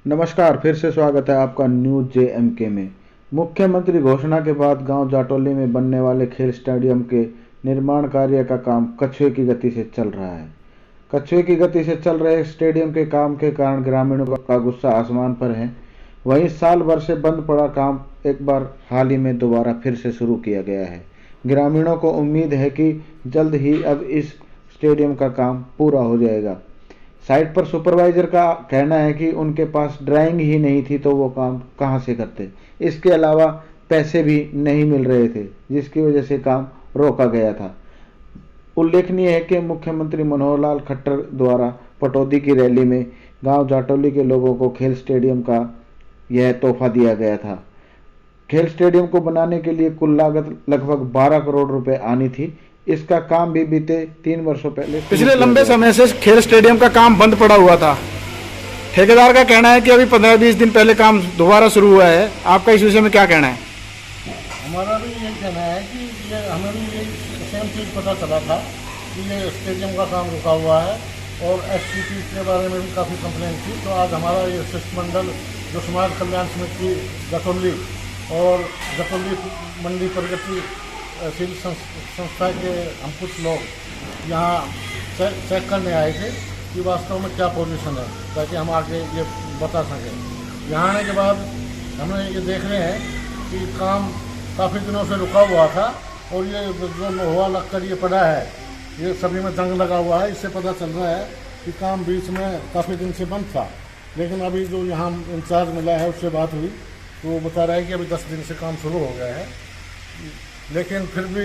नमस्कार, फिर से स्वागत है आपका न्यूज JMK में। मुख्यमंत्री घोषणा के बाद गांव जाटौली में बनने वाले खेल स्टेडियम के निर्माण कार्य का काम कछुए की गति से चल रहा है। कछुए की गति से चल रहे स्टेडियम के काम के कारण ग्रामीणों का गुस्सा आसमान पर है। वहीं साल भर से बंद पड़ा काम एक बार हाल ही में दोबारा फिर से शुरू किया गया है। ग्रामीणों को उम्मीद है कि जल्द ही अब इस स्टेडियम का काम पूरा हो जाएगा। साइट पर सुपरवाइजर का कहना है कि उनके पास ड्राइंग ही नहीं थी तो वो काम कहां से करते। इसके अलावा पैसे भी नहीं मिल रहे थे, जिसकी वजह से काम रोका गया था। उल्लेखनीय है कि मुख्यमंत्री मनोहर लाल खट्टर द्वारा पटौदी की रैली में गांव जाटौली के लोगों को खेल स्टेडियम का यह तोहफा दिया गया था। खेल स्टेडियम को बनाने के लिए कुल लागत लगभग 12 करोड़ रुपए आनी थी। इसका काम भी बीते 3 वर्षों पहले पिछले लंबे समय से खेल स्टेडियम का काम बंद पड़ा हुआ था। ठेकेदार का कहना है कि अभी 15-20 दिन पहले काम दोबारा शुरू हुआ है। आपका इस विषय में क्या कहना है? हमारा भी यही कहना है कि हमें भी यही सेम चीज़ पता चला था कि ये स्टेडियम का काम रुका हुआ है और SCP के बारे में भी काफ़ी कंप्लेंट थी। तो आज हमारा ये शिष्टमंडल जो समाज कल्याण समिति जाटौली और जाटौली मंडी प्रगति शील संस्था के हम कुछ लोग यहाँ चेक करने आए थे कि वास्तव में क्या पोजीशन है, ताकि हम आगे ये बता सकें। यहाँ आने के बाद हमें ये देख रहे हैं कि काम काफ़ी दिनों से रुका हुआ था और ये जो लोहा लगकर ये पड़ा है, ये सभी में जंग लगा हुआ है। इससे पता चल रहा है कि काम बीच में काफ़ी दिन से बंद था। लेकिन अभी जो यहाँ इंचार्ज मिला है उससे बात हुई तो वो बता रहा है कि अभी 10 दिन से काम शुरू हो गया है। लेकिन फिर भी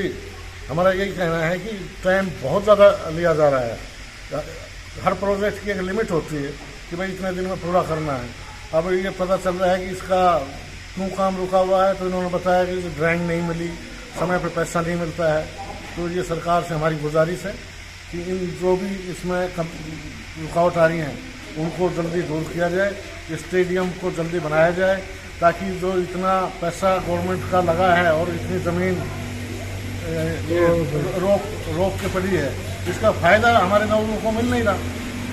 हमारा यही कहना है कि टाइम बहुत ज़्यादा लिया जा रहा है। हर प्रोजेक्ट की एक लिमिट होती है कि भाई इतने दिन में पूरा करना है। अब ये पता चल रहा है कि इसका क्यों काम रुका हुआ है, तो इन्होंने बताया कि ड्राइंग नहीं मिली, समय पर पैसा नहीं मिलता है। तो ये सरकार से हमारी गुजारिश है कि इन जो भी इसमें रुकावट आ रही हैं उनको जल्दी दूर किया जाए, स्टेडियम को जल्दी बनाया जाए, ताकि जो इतना पैसा गवर्नमेंट का लगा है और इतनी ज़मीन रोक के पड़ी है, इसका फ़ायदा हमारे लोगों को मिल नहीं रहा।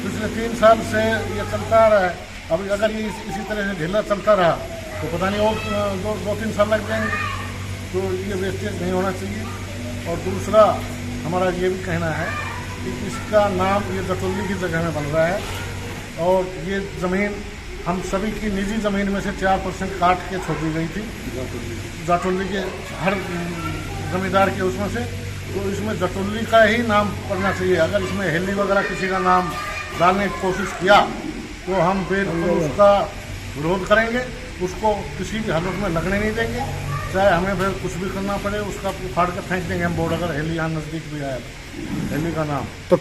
पिछले 3 साल से ये चलता आ रहा है। अब अगर ये इसी तरह से ढीला चलता रहा तो पता नहीं और 2-3 साल लग जाएंगे। तो ये वेस्टेज नहीं होना चाहिए। और दूसरा हमारा ये भी कहना है कि इसका नाम ये जाटौली की जगह में बन रहा है और ये ज़मीन हम सभी की निजी ज़मीन में से 4% काट के छोड़ दी गई थी जाटौली के हर जमींदार के उसमें से। तो इसमें जाटौली का ही नाम पड़ना चाहिए। अगर इसमें हेली वगैरह किसी का नाम डालने की कोशिश किया तो हम फिर उसका विरोध करेंगे, उसको किसी भी हालत में लगने नहीं देंगे, चाहे हमें फिर कुछ भी करना पड़े, उसका फाड़ कर फेंक देंगे हम बोर्ड, अगर हेली यहाँ नज़दीक भी आया हेली का नाम। तो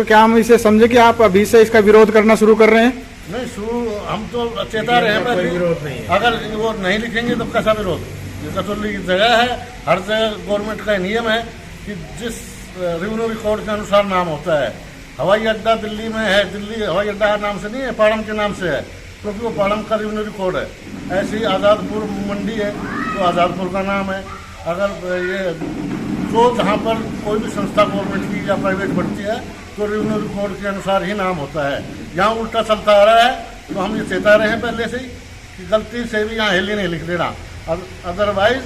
क्या हम इसे समझे कि आप अभी से इसका विरोध करना शुरू कर रहे हैं? नहीं, शुरू हम तो चेता रहे हैं, विरोध नहीं है। अगर वो नहीं लिखेंगे तो कैसा विरोध? ये जाटौली की जगह है, हर जगह गवर्नमेंट का नियम है कि जिस रेवेन्यू रिकॉर्ड के अनुसार नाम होता है। हवाई अड्डा दिल्ली में है, दिल्ली हवाई अड्डा नाम से नहीं है, पाड़म के नाम से है, क्योंकि वो पाड़म का रेवेन्यू रिकॉर्ड है। ऐसे ही आज़ादपुर मंडी है तो आज़ादपुर का नाम है। अगर ये तो जहाँ पर कोई भी संस्था गवर्नमेंट की या प्राइवेट बढ़ती है तो रेवेन्यू रिकॉर्ड के अनुसार ही नाम होता है। यहाँ उल्टा चलता आ रहा है, तो हम ये चेता रहे हैं पहले से ही कि गलती से भी यहाँ हेली नहीं लिख देना। अदरवाइज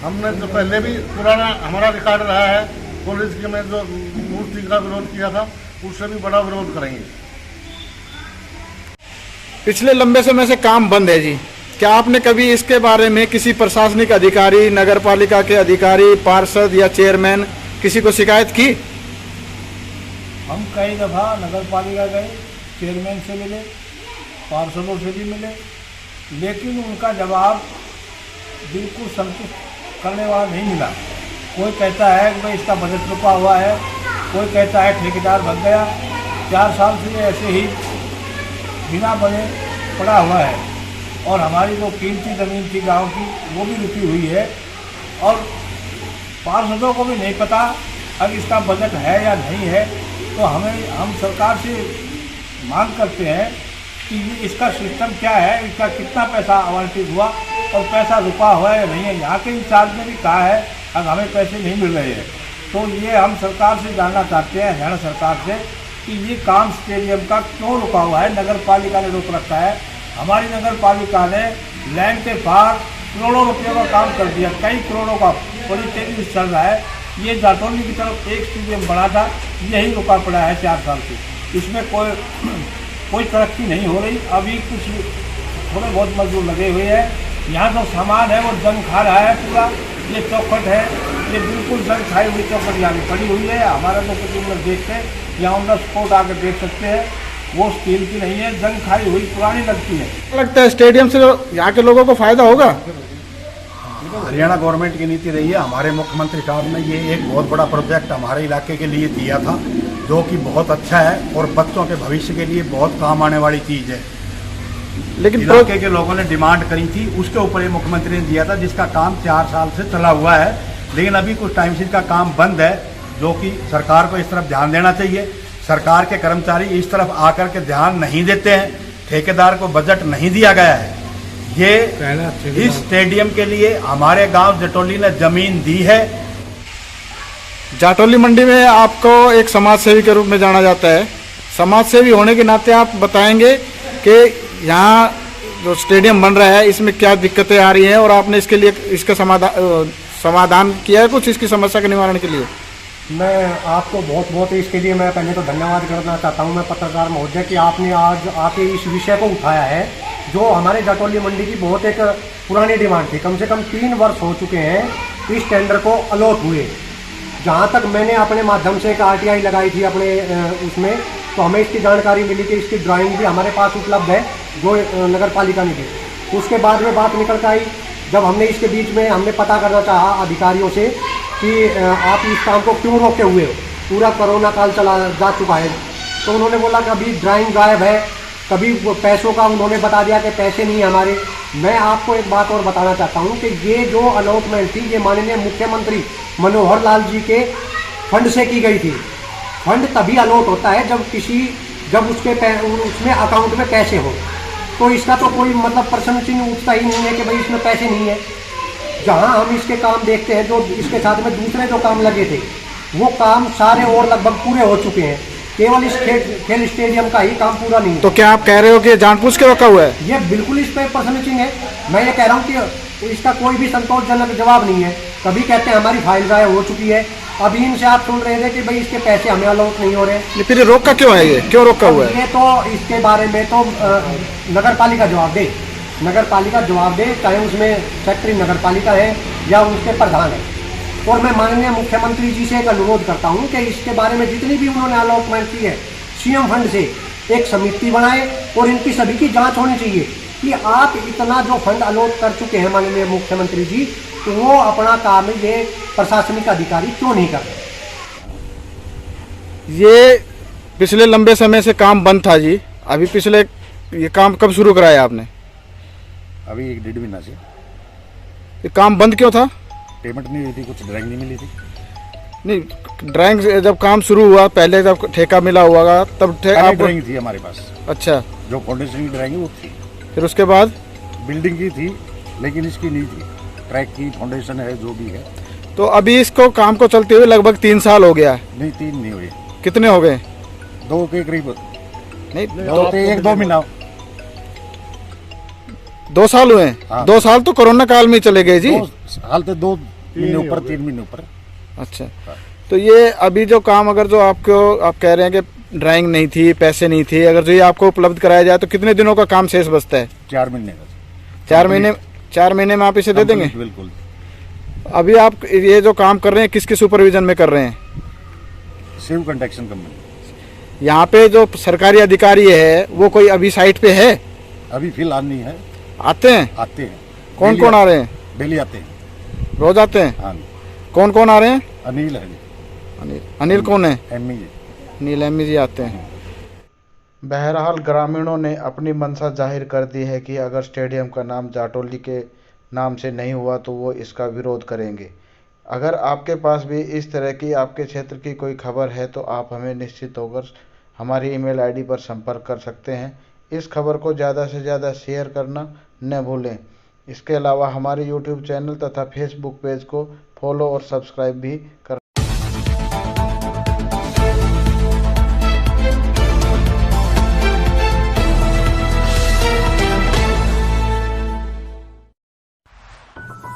हमने जो पहले भी पुराना हमारा रिकॉर्ड रहा है, पुलिस के में जो मूर्ति का विरोध किया था उससे भी बड़ा विरोध करेंगे। पिछले लंबे समय से काम बंद है जी, क्या आपने कभी इसके बारे में किसी प्रशासनिक अधिकारी, नगर पालिका के अधिकारी, पार्षद या चेयरमैन किसी को शिकायत की? हम कई दफ़ा नगर पालिका गए, चेयरमैन से मिले, पार्षदों से भी मिले, लेकिन उनका जवाब बिल्कुल संतुष्ट करने वाला नहीं मिला। कोई कहता है कि भाई इसका बजट रुका हुआ है, कोई कहता है ठेकेदार भग गया। 4 साल से ऐसे ही बिना बने पड़ा हुआ है और हमारी जो कीमती ज़मीन थी गांव की वो भी रुकी हुई है और पार्षदों को भी नहीं पता अब इसका बजट है या नहीं है। तो हम सरकार से मांग करते हैं कि इसका सिस्टम क्या है, इसका कितना पैसा आवंटित हुआ और पैसा रुका हुआ है या नहीं है। यहाँ के इंचार्ज ने भी कहा है अब हमें पैसे नहीं मिल रहे हैं। तो ये हम सरकार से जानना चाहते हैं, हरियाणा सरकार से, कि ये काम स्टेडियम का क्यों रुका हुआ है। नगर पालिका ने रोक रखा है, हमारी नगर पालिका ने लैंड के पार करोड़ों रुपये का काम कर दिया, कई करोड़ों का बड़ी तेजी से चल रहा है। ये जाटौली की तरफ एक स्टेडियम बना था, यही रुका पड़ा है 4 साल से, इसमें कोई तरक्की नहीं हो रही। अभी कुछ थोड़े बहुत मजदूर लगे हुए हैं, यहाँ जो सामान है वो जंग खा रहा है पूरा। ये चौखट है, ये बिल्कुल जंग खाई हुई चौखट यहाँ पे पड़ी हुई है। हमारा जो कुछ देखते हैं यहाँ ऑन द स्पॉट आके देख सकते हैं, वो स्टील की नहीं है, जंग खाई हुई पुरानी लगती है। लगता है स्टेडियम से यहाँ के लोगों को फायदा होगा? हरियाणा गवर्नमेंट की नीति रही है। हमारे मुख्यमंत्री साहब ने ये एक बहुत बड़ा प्रोजेक्ट हमारे इलाके के लिए दिया था, जो कि बहुत अच्छा है और बच्चों के भविष्य के लिए बहुत काम आने वाली चीज़ है। लेकिन इलाके के लोगों ने डिमांड करी थी, उसके ऊपर ये मुख्यमंत्री ने दिया था, जिसका काम 4 साल से चला हुआ है। लेकिन अभी कुछ टाइम से इसका काम बंद है, जो कि सरकार को इस तरफ ध्यान देना चाहिए। सरकार के कर्मचारी इस तरफ आकर के ध्यान नहीं देते हैं, ठेकेदार को बजट नहीं दिया गया है। ये इस स्टेडियम के लिए हमारे गांव जटौली ने जमीन दी है। जाटौली मंडी में आपको एक समाज सेवी के रूप में जाना जाता है। समाज सेवी होने के नाते आप बताएंगे कि यहाँ जो स्टेडियम बन रहा है इसमें क्या दिक्कतें आ रही हैं और आपने इसके लिए इसका समाधान किया है कुछ इसकी समस्या के निवारण के लिए? मैं आपको बहुत इसके लिए मैं पहले तो धन्यवाद करना चाहता हूं, मैं पत्रकार महोदय कि आपने आज आके इस विषय को उठाया है, जो हमारे जाटौली मंडी की बहुत एक पुरानी डिमांड थी। कम से कम 3 वर्ष हो चुके हैं इस टेंडर को अलॉट हुए। जहां तक मैंने अपने माध्यम से एक RTI लगाई थी अपने उसमें, तो हमें इसकी जानकारी मिली कि इसकी ड्राइंग भी हमारे पास उपलब्ध है, जो नगर पालिका ने दी। उसके बाद में बात निकल कर आई, जब हमने इसके बीच में हमने पता करना चाहा अधिकारियों से कि आप इस काम को क्यों रोके हुए हो, पूरा कोरोना काल चला जा चुका है, तो उन्होंने बोला कि अभी ड्राइंग गायब है, कभी पैसों का उन्होंने बता दिया कि पैसे नहीं है हमारे। मैं आपको एक बात और बताना चाहता हूं कि ये जो अलॉटमेंट थी ये माननीय मुख्यमंत्री मनोहर लाल जी के फंड से की गई थी। फंड तभी अलॉट होता है जब उसमें अकाउंट में पैसे हो, तो इसका तो कोई मतलब प्रश्न चिन्ह उठता ही नहीं है कि भाई इसमें पैसे नहीं है। जहां हम इसके काम देखते हैं, जो इसके साथ में दूसरे जो काम लगे थे वो काम सारे और लगभग पूरे हो चुके हैं, केवल इस खेल स्टेडियम का ही काम पूरा नहीं है। तो क्या आप कह रहे हो कि जानबूझ के रखा हुआ है? ये बिल्कुल इस पर प्रश्न चिन्ह है। मैं ये कह रहा हूँ कि इसका कोई भी संतोषजनक जवाब नहीं है। कभी कहते हैं हमारी फाइल गायब हो चुकी है, अभी इनसे आप सुन रहे थे कि भाई इसके पैसे हमें अलॉट नहीं हो रहे। फिर रोका क्यों है? ये क्यों रोका हुआ है? ये तो इसके बारे में तो नगर पालिका जवाब दे, नगर पालिका जवाब दे, चाहे उसमें सेक्रेटरी नगर पालिका है या उसके प्रधान है। और मैं माननीय मुख्यमंत्री जी से एक अनुरोध करता हूं कि इसके बारे में जितनी भी उन्होंने अलॉटमेंट की है CM फंड से एक समिति बनाए और इनकी सभी की जांच होनी चाहिए कि आप इतना जो फंड अलॉट कर चुके हैं माननीय मुख्यमंत्री जी, तो वो अपना काम ये प्रशासनिक अधिकारी क्यों नहीं कर रहे? ये पिछले लंबे समय से काम बंद था जी, अभी पिछले ये काम कब शुरू कराया आपने? अभी 1-1.5 महीना से। ये काम बंद क्यों था? पेमेंट नहीं हुई थी, कुछ ड्राइंग नहीं मिली थी। नहीं, ड्राइंग जब काम शुरू हुआ, पहले जब ठेका मिला हुआ तब ड्राइंग थी हमारे पास। अच्छा, जो फाउंडेशन की ड्राइंग है वो थी। फिर उसके बाद बिल्डिंग की थी, लेकिन इसकी नहीं थी। ट्रैक की फाउंडेशन है जो भी है। तो अभी इसको काम को चलते हुए लगभग 3 साल हो गया। नहीं, 3 नहीं हुए। कितने हो गए? 2 के करीब। नहीं, 1-2 महीना। 2 साल हुए? हाँ। 2 साल तो कोरोना काल में चले गए जी। 2 साल तो 2 महीने ऊपर, 3 महीने ऊपर। अच्छा, तो ये अभी जो काम अगर जो आप कह रहे हैं कि ड्राइंग नहीं थी, पैसे नहीं थे, अगर जो ये आपको उपलब्ध कराया जाए तो कितने दिनों का काम शेष बचता है? 4 महीने का। 4 महीने में आप इसे दे देंगे? बिल्कुल। अभी आप ये जो काम कर रहे हैं किसके सुपरविजन में कर रहे हैं? Shiv construction company. यहाँ पे जो सरकारी अधिकारी है वो कोई अभी साइट पे है? अभी फिलहाल नहीं है। आते हैं? आते हैं। कौन कौन आ रहे हैं? डेली आते हैं। रोज आते हैं? हाँ। कौन कौन आ रहे हैं? अनिल है। अनिल कौन है? एमी। अनिल एमी जी आते हैं। बहरहाल ग्रामीणों ने अपनी मंशा जाहिर कर दी है कि अगर स्टेडियम का नाम जाटौली के नाम से नहीं हुआ तो वो इसका विरोध करेंगे। अगर आपके पास भी इस तरह की आपके क्षेत्र की कोई खबर है तो आप हमें निश्चित होकर हमारी ईमेल आईडी पर संपर्क कर सकते हैं। इस खबर को ज़्यादा से ज़्यादा शेयर करना न भूलें। इसके अलावा हमारे YouTube चैनल तथा फेसबुक पेज को फॉलो और सब्सक्राइब भी कर है।